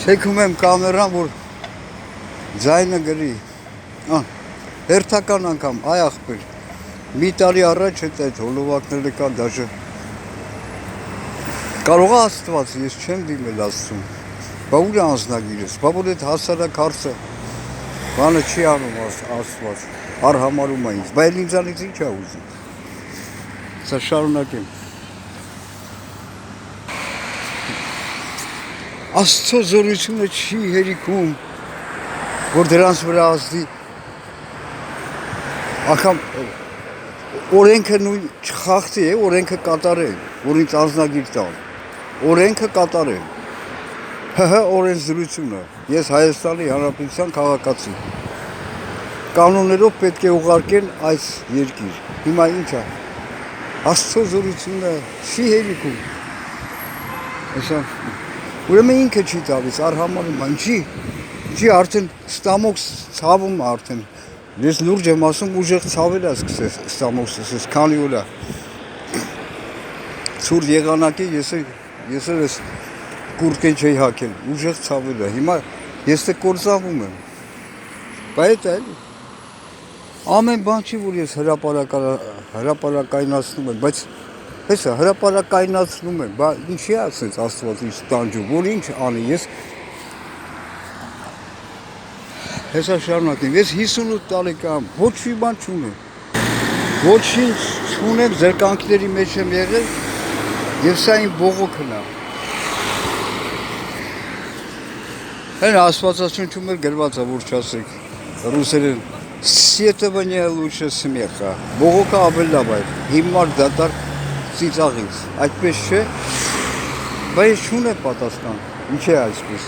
Թեքում եմ կամերան, որ ձայնը գրի, հերթական անգամ, այ աղբեր, մի տարի առաջ հետ այդ հոլովակները կա դաժը, կարող է Աստված, ես չեմ դիմել Աստծուն, բա ուր է անձնագիրս, բա որ այդ հասարակ հարցը, բանը չի անում Աստված, արհամարում է ինձ, բա էլ ինձանից ինչ է ուզում, սա շարունակեմ, Աստծո զորությունը չի հերիքում, որ դրանց վրա ազդի, անգամ օրենքը նույն չխախտի է, օրենքը կատարեն, որ ինձ անձնագիր տան, օրենքը կատարեն, ՀՀ օրենսդրությունը, ես Հայաստանի Հանրապետության քաղաքացի, կանոններով պետք է ուղարկեն այս երկիր, հիմա ինչ է, Աստծո զորությունը չի հերիքում, ուրեմն ինքը չի տալիս, արհամարում է, ինչի արդեն ստամոք ցավում արդեն, ես լուրջ եմ ասում, ուժեղ ցավել է սկսես ստամոքսս, քանի օր է, ցուրտ եղանակի ես ես կուրկեն չէի հագել, ուժեղ ցավել է, հիմա ես դե կործանվում եմ, բա էդ է, ամեն բան չի, որ ես հրապարակայնացնում եմ, բայց հեսա հրապարակայնացնում եմ, բա ինչի է ասենց Աստված ինձ տանջում, որ ինչ անի, ես հեսա շարունակեմ, ես 58 տարեկան, ոչ մի բան չունեմ, ոչինչ չունեմ, զրկանքների մեջ եմ եղել, և սա իմ բողոքն է, հեն Աստվածաշնչում էլ գրված է, որ չասեք, ռուսերեն, с этого не лучше смеха, բողոքը ավել լավ է, հիմար դատարկ ծիծաղից, այդպես չէ, բայց ես չունեմ պատասխան, ինչ է այսպես,